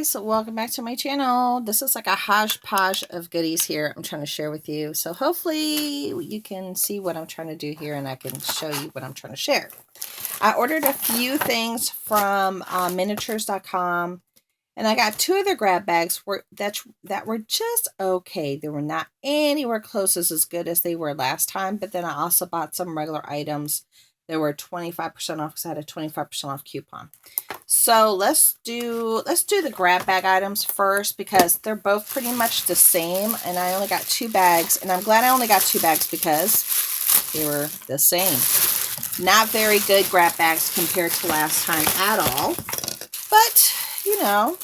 So welcome back to my channel. This is like a hodgepodge of goodies here I'm trying to share with you. So hopefully you can see what I'm trying to do here and I can show you what I'm trying to share. I ordered a few things from miniatures.com and I got two of their grab bags that were just okay. They were not anywhere close as good as they were last time, but then I also bought some regular items that were 25% off because I had a 25% off coupon. So let's do the grab bag items first because they're both pretty much the same, and I only got two bags, and I'm glad I only got two bags because they were the same. Not very good grab bags compared to last time at all, but you know,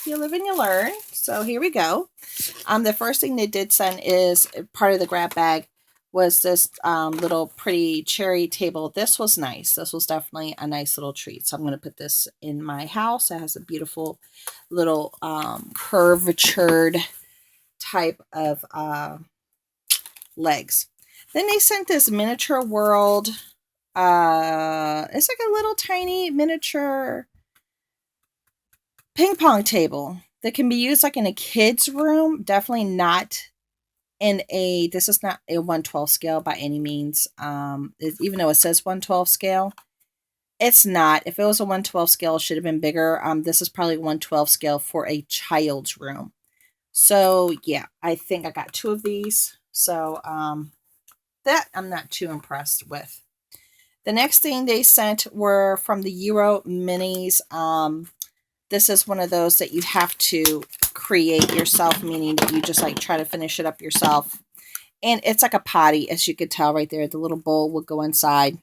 you live and you learn. So here we go. The first thing they did send is part of the grab bag was this little pretty cherry table. This was nice. This was definitely a nice little treat. So I'm going to put this in my house. It has a beautiful little curvatured type of legs. Then they sent this miniature world. It's like a little tiny miniature ping pong table that can be used like in a kid's room. Definitely not this is not a 1/12 scale by any means. Even though it says 1/12 scale, it's not. If it was a 1/12 scale, it should have been bigger. This is probably 1/12 scale for a child's room. So yeah, I think I got two of these. So that I'm not too impressed with. The next thing they sent were from the Euro Minis. This is one of those that you have to create yourself, meaning you just like try to finish it up yourself. And it's like a potty, as you could tell right there. The little bowl would go inside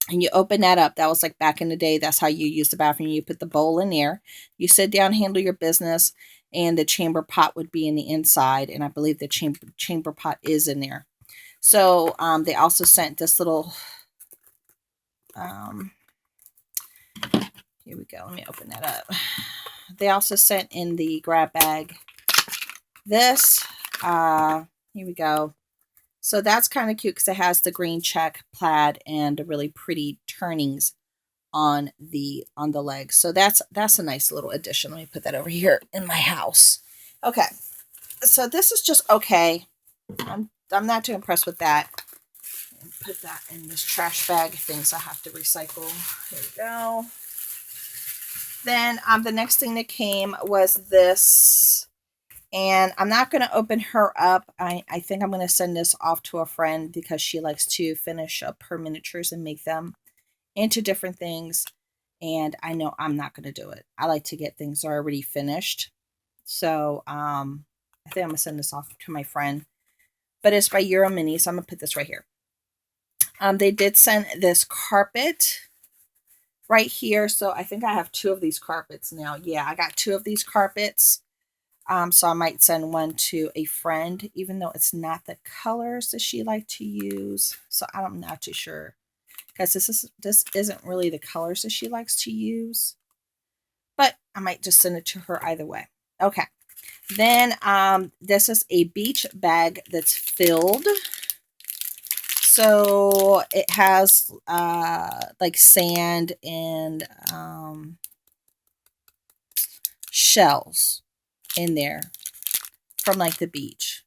and you open that up. That was like back in the day. That's how you use the bathroom. You put the bowl in there, you sit down, handle your business, and the chamber pot would be in the inside. And I believe the chamber pot is in there. So they also sent this little here we go. Let me open that up. They also sent in the grab bag this. Here we go. So that's kind of cute because it has the green check plaid and the really pretty turnings on the legs. So that's a nice little addition. Let me put that over here in my house. Okay. So this is just okay. I'm not too impressed with that. Put that in this trash bag of things I have to recycle. Here we go. Then the next thing that came was this, and I'm not going to open her up. I think I'm going to send this off to a friend because she likes to finish up her miniatures and make them into different things, and I know I'm not going to do it. I like to get things already finished. So I think I'm going to send this off to my friend, but it's by Euro Mini, so I'm going to put this right here. They did send this carpet right here. So I think I have two of these carpets now. Yeah, I got two of these carpets. So I might send one to a friend, even though it's not the colors that she liked to use. So I'm not too sure because this isn't really the colors that she likes to use. But I might just send it to her either way. Okay. Then this is a beach bag that's filled. So it has like sand and shells in there from like the beach.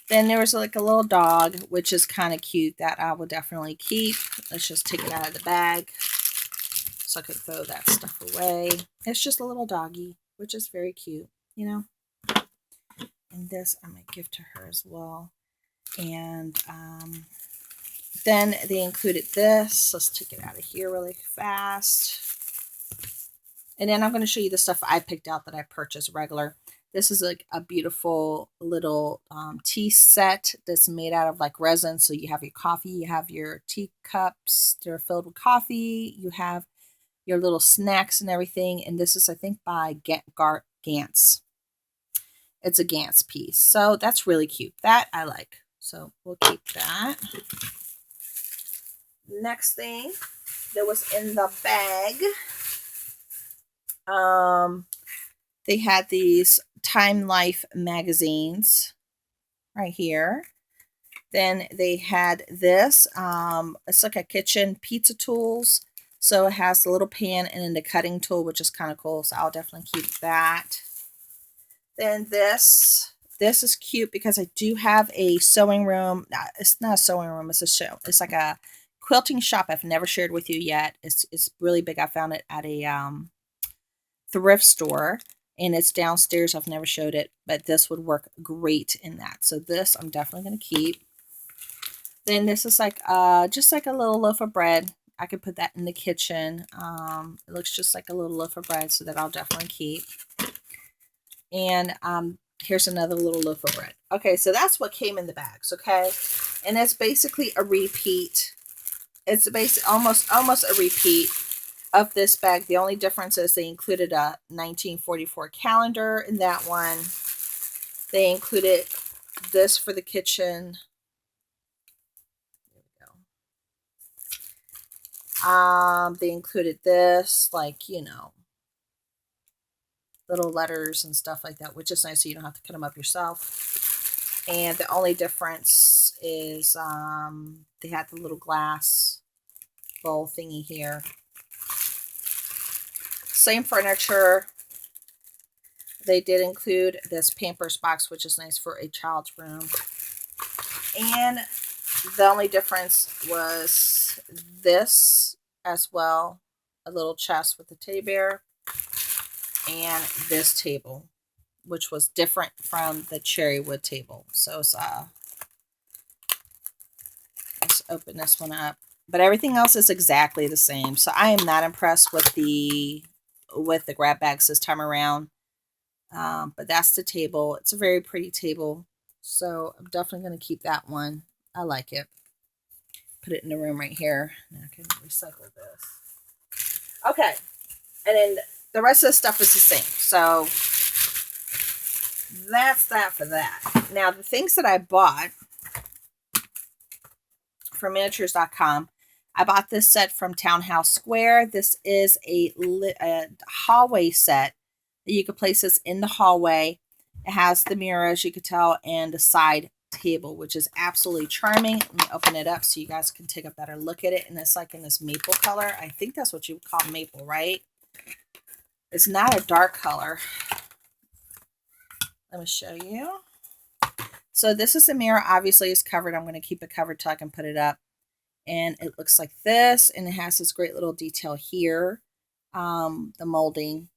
Then there was like a little dog, which is kind of cute, that I will definitely keep. Let's just take it out of the bag so I could throw that stuff away. It's just a little doggy, which is very cute, you know. And this I might give to her as well. And then they included this. Let's take it out of here really fast. And then I'm going to show you the stuff I picked out that I purchased regular. This is like a beautiful little tea set that's made out of like resin. So you have your coffee, you have your teacups, they're filled with coffee, you have your little snacks and everything. And this is, I think, by Gantz. It's a Gantz piece. So that's really cute. That I like. So we'll keep that. Next thing that was in the bag, they had these Time Life magazines right here. Then they had this, it's like a kitchen pizza tools. So it has the little pan and then the cutting tool, which is kind of cool. So I'll definitely keep that. Then this is cute because I do have a sewing room. It's not a sewing room. It's a show. It's like a quilting shop I've never shared with you yet. It's really big. I found it at a thrift store, and it's downstairs. I've never showed it, but this would work great in that. So this I'm definitely going to keep. Then this is like just like a little loaf of bread. I could put that in the kitchen. It looks just like a little loaf of bread, so that I'll definitely keep. And here's another little loaf of bread. Okay, so that's what came in the bags, okay? And it's basically a repeat. It's almost a repeat of this bag. The only difference is they included a 1944 calendar in that one. They included this for the kitchen. There we go. They included this, like, you know, little letters and stuff like that, which is nice so you don't have to cut them up yourself. And the only difference is they had the little glass bowl thingy here. Same furniture. They did include this Pampers box, which is nice for a child's room. And the only difference was this as well, a little chest with a teddy bear, and this table, which was different from the cherry wood table. So it's, let's open this one up. But everything else is exactly the same. So I am not impressed with the grab bags this time around. But that's the table. It's a very pretty table. So I'm definitely going to keep that one. I like it. Put it in the room right here. Now I can recycle this. Okay. And then the rest of the stuff is the same. So that's that for that. Now the things that I bought from miniatures.com, I bought this set from Townhouse Square. This is a hallway set that you could place this in the hallway. It has the mirror, as you could tell, and the side table, which is absolutely charming. Let me open it up so you guys can take a better look at it. And it's like in this maple color. I think that's what you would call maple, right? It's not a dark color. Let me show you. So this is the mirror. Obviously, it's covered. I'm going to keep it covered till I can put it up. And it looks like this. And it has this great little detail here. The molding.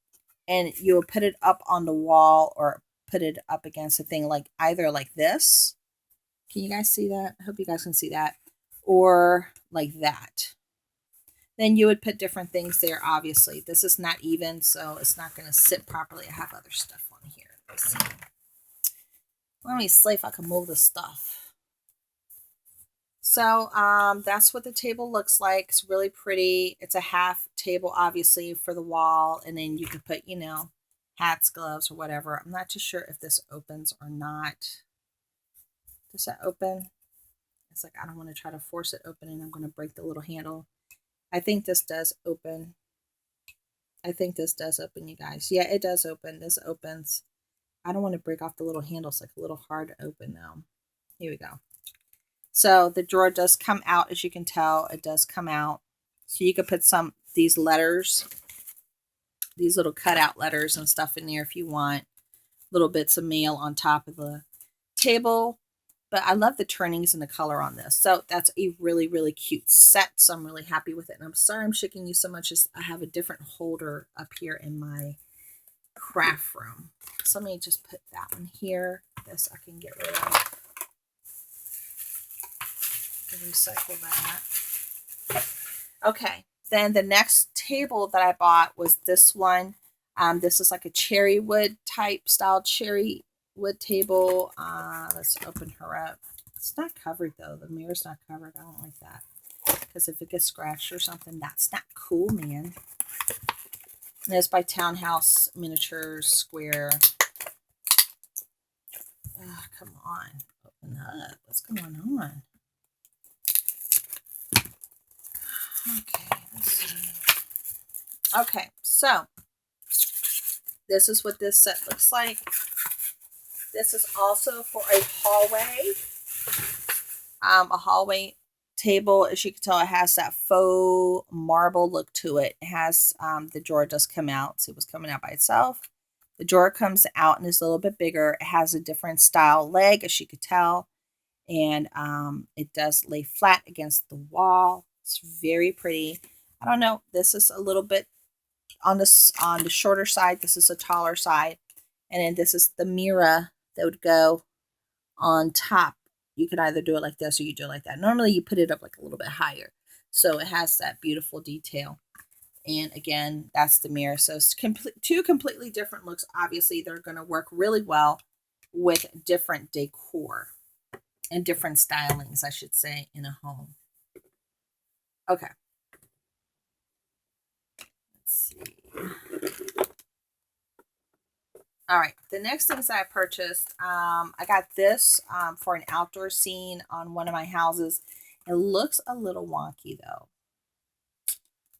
And you will put it up on the wall or put it up against a thing, like either like this. Can you guys see that? I hope you guys can see that. Or like that. Then you would put different things there, obviously. This is not even, so it's not going to sit properly. I have other stuff on here. Let's see. Let me see if I can move the stuff. So that's what the table looks like. It's really pretty. It's a half table, obviously, for the wall. And then you could put, you know, hats, gloves, or whatever. I'm not too sure if this opens or not. Does that open? It's like I don't want to try to force it open and I'm going to break the little handle. I think this does open. I think this does open, you guys. Yeah, it does open. This opens. I don't want to break off the little handle. It's like a little hard to open now. Here we go. So the drawer does come out, as you can tell. It does come out. So you could put these letters, these little cutout letters and stuff in there if you want. Little bits of mail on top of the table. But I love the turnings and the color on this. So that's a really, really cute set. So I'm really happy with it. And I'm sorry I'm shaking you so much. I have a different holder up here in my craft room. So let me just put that one here. This I can get rid of. Recycle that. Okay. Then the next table that I bought was this one. This is like a cherry wood type style cherry wood table. Let's open her up. It's not covered though. The mirror's not covered. I don't like that. Because if it gets scratched or something, that's not cool, man. And it's by Townhouse Miniatures Square. Oh, come on. Open up. What's going on? Okay, let's see. Okay, so this is what this set looks like. This is also for a hallway table, as you can tell, it has that faux marble look to it. It has, the drawer does come out. So it was coming out by itself. The drawer comes out and is a little bit bigger. It has a different style leg, as you could tell. And it does lay flat against the wall. It's very pretty. I don't know. This is a little bit on the shorter side. This is a taller side. And then this is the mirror that would go on top. You can either do it like this or you do it like that. Normally you put it up like a little bit higher. So it has that beautiful detail. And again, that's the mirror. So it's two completely different looks. Obviously, they're going to work really well with different decor and different stylings, I should say, in a home. Okay. Let's see. All right, the next things I purchased, I got this for an outdoor scene on one of my houses. It looks a little wonky though.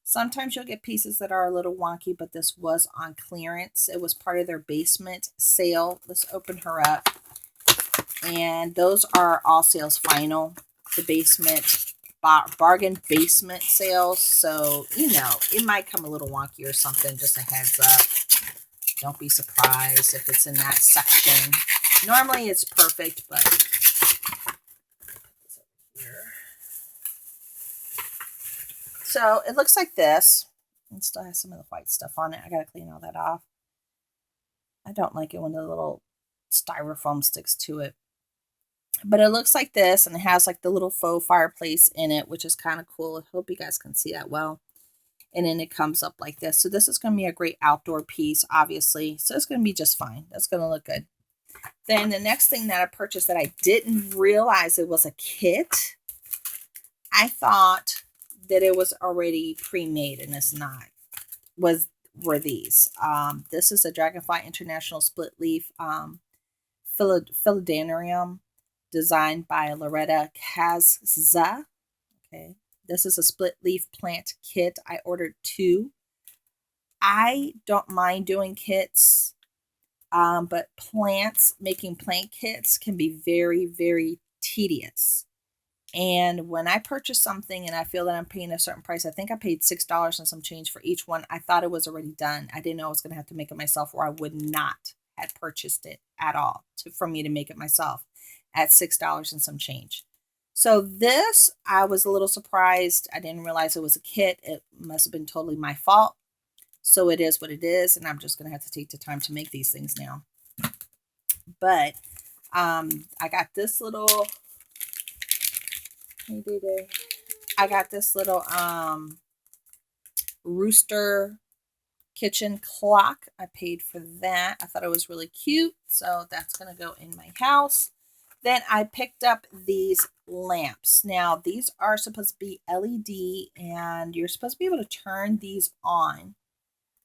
Sometimes you'll get pieces that are a little wonky, but this was on clearance. It was part of their basement sale. Let's open her up. And those are all sales final. The basement, bargain basement sales. So, you know, it might come a little wonky or something, just a heads up. Don't be surprised if it's in that section. Normally it's perfect, but so it looks like this. It still has some of the white stuff on it. I gotta clean all that off. I don't like it when the little styrofoam sticks to it. But it looks like this, and it has like the little faux fireplace in it, which is kind of cool. I hope you guys can see that well. And then it comes up like this. So this is going to be a great outdoor piece, obviously. So it's going to be just fine. That's going to look good. Then the next thing that I purchased that I didn't realize it was a kit. I thought that it was already pre-made, and it's not. Were these. This is a Dragonfly International Split Leaf Philodendron designed by Loretta Kazza. Okay. This is a split leaf plant kit. I ordered 2. I don't mind doing kits, but making plant kits can be very, very tedious. And when I purchase something and I feel that I'm paying a certain price, I think I paid $6 and some change for each one. I thought it was already done. I didn't know I was going to have to make it myself, or I would not have purchased it at all for me to make it myself at $6 and some change. So this, I was a little surprised. I didn't realize it was a kit. It must have been totally my fault. So it is what it is, and I'm just going to have to take the time to make these things now. But I got this little, rooster kitchen clock. I paid for that. I thought it was really cute, so that's going to go in my house. Then I picked up these lamps. Now, these are supposed to be LED, and you're supposed to be able to turn these on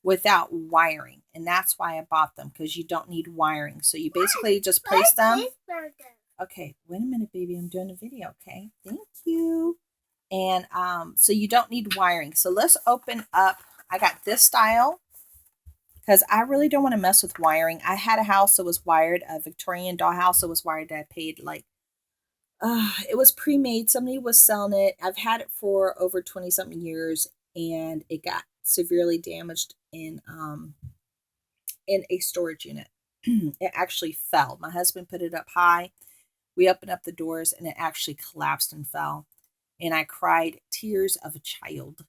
without wiring. And that's why I bought them, because you don't need wiring. So you basically just place them. Okay, wait a minute, baby. I'm doing a video, okay? Thank you. And so you don't need wiring. So let's open up. I got this style, because I really don't want to mess with wiring. I had a house that was wired, a Victorian dollhouse that was wired, that I paid like, it was pre-made. Somebody was selling it. I've had it for over 20-something years, and it got severely damaged in a storage unit. It actually fell. My husband put it up high. We opened up the doors, and it actually collapsed and fell. And I cried tears of a child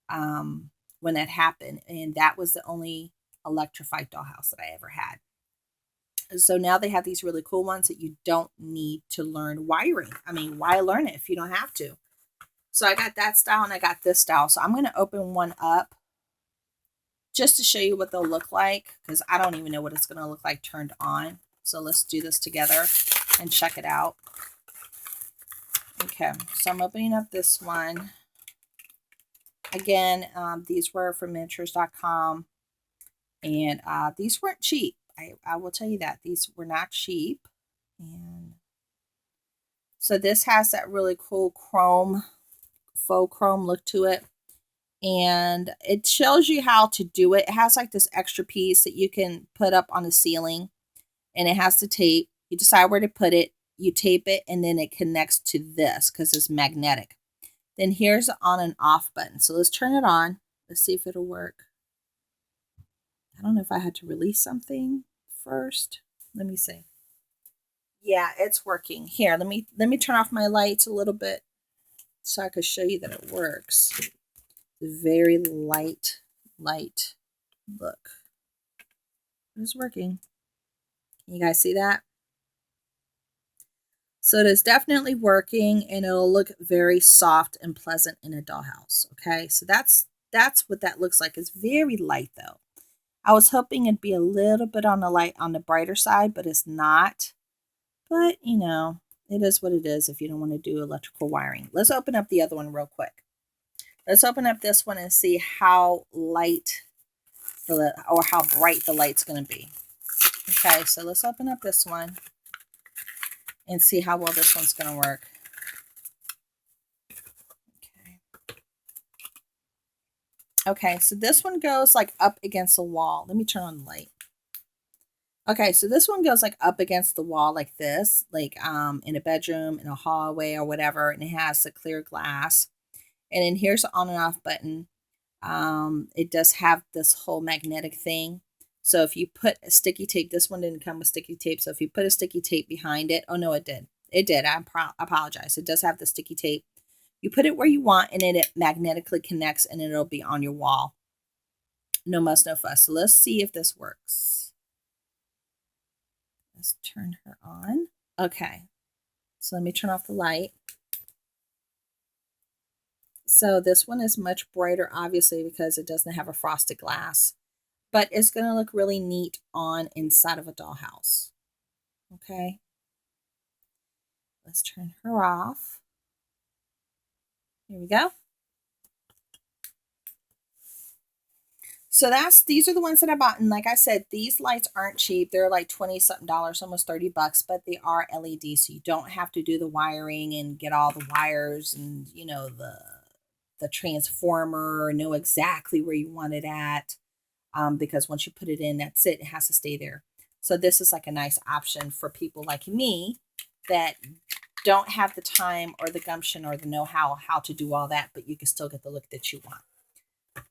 when that happened. And that was the only electrified dollhouse that I ever had. So now they have these really cool ones that you don't need to learn wiring. I mean, why learn it if you don't have to? So I got that style, and I got this style. So I'm going to open one up just to show you what they'll look like, because I don't even know what it's going to look like turned on. So let's do this together and check it out. Okay, so I'm opening up this one. Again, these were from miniatures.com, and these weren't cheap. I will tell you that. These were not cheap. And so this has that really cool faux chrome look to it. And it shows you how to do it. It has like this extra piece that you can put up on the ceiling, and it has the tape. You decide where to put it, you tape it, and then it connects to this because it's magnetic. Then here's the on and off button. So let's turn it on. Let's see if it'll work. I don't know if I had to release something first. Let me see. Yeah, it's working. Here, let me turn off my lights a little bit so I could show you that it works. It's a very light look. It's working. Can you guys see that? So it is definitely working, and it'll look very soft and pleasant in a dollhouse. Okay, so that's what that looks like. It's very light though. I was hoping it'd be a little bit on the brighter side, but it's not. But you know, it is what it is if you don't want to do electrical wiring. Let's open up the other one real quick. Let's open up this one and see how light or how bright the light's going to be. Okay, so let's open up this one and see how well this one's going to work. Okay, so this one goes like up against the wall. Let me turn on the light. Okay, so this one goes like up against the wall like this, like in a bedroom, in a hallway or whatever, and it has the clear glass. And then here's the on and off button. It does have this whole magnetic thing. So if you put a sticky tape, this one didn't come with sticky tape. So if you put a sticky tape behind it, oh no, it did. It did. I apologize. It does have the sticky tape. You put it where you want, and then it magnetically connects, and it'll be on your wall. No muss, no fuss. So let's see if this works. Let's turn her on. Okay. So let me turn off the light. So this one is much brighter, obviously, because it doesn't have a frosted glass. But it's going to look really neat on inside of a dollhouse. Okay. Let's turn her off. Here we go. So these are the ones that I bought. And like I said, these lights aren't cheap. They're like $20-something, almost $30, but they are LED. So you don't have to do the wiring and get all the wires and, you know, the transformer, know exactly where you want it at. Because once you put it in, that's it. It has to stay there. So this is like a nice option for people like me that don't have the time or the gumption or the know-how to do all that, but you can still get the look that you want.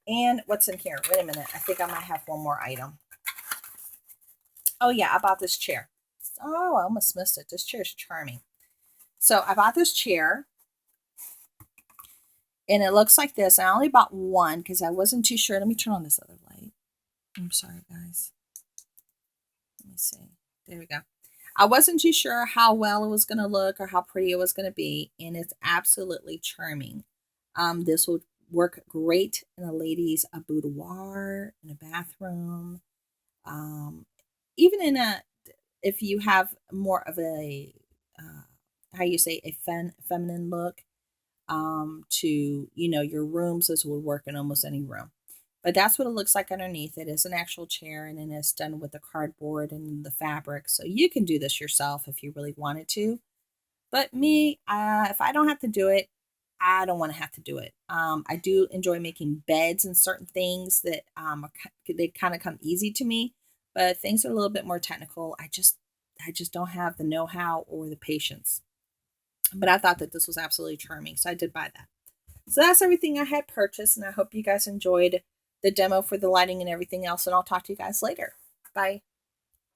And what's in here? Wait a minute. I think I might have one more item. Oh yeah, I bought this chair. Oh, I almost missed it. This chair is charming. So I bought this chair. And it looks like this. I only bought one because I wasn't too sure. Let me turn on this other light. I'm sorry, guys. Let me see. There we go. I wasn't too sure how well it was going to look or how pretty it was going to be. And it's absolutely charming. This would work great in a lady's boudoir, in a bathroom. Even if you have more of a, how you say, a feminine look. To, you know, your rooms, this would work in almost any room. But that's what it looks like underneath. It is an actual chair, and then it's done with the cardboard and the fabric. So you can do this yourself if you really wanted to. But me, if I don't have to do it, I don't want to have to do it. I do enjoy making beds and certain things that they kind of come easy to me. But things are a little bit more technical. I just don't have the know-how or the patience. But I thought that this was absolutely charming, so I did buy that. So that's everything I had purchased, and I hope you guys enjoyed the demo for the lighting and everything else, and I'll talk to you guys later. Bye.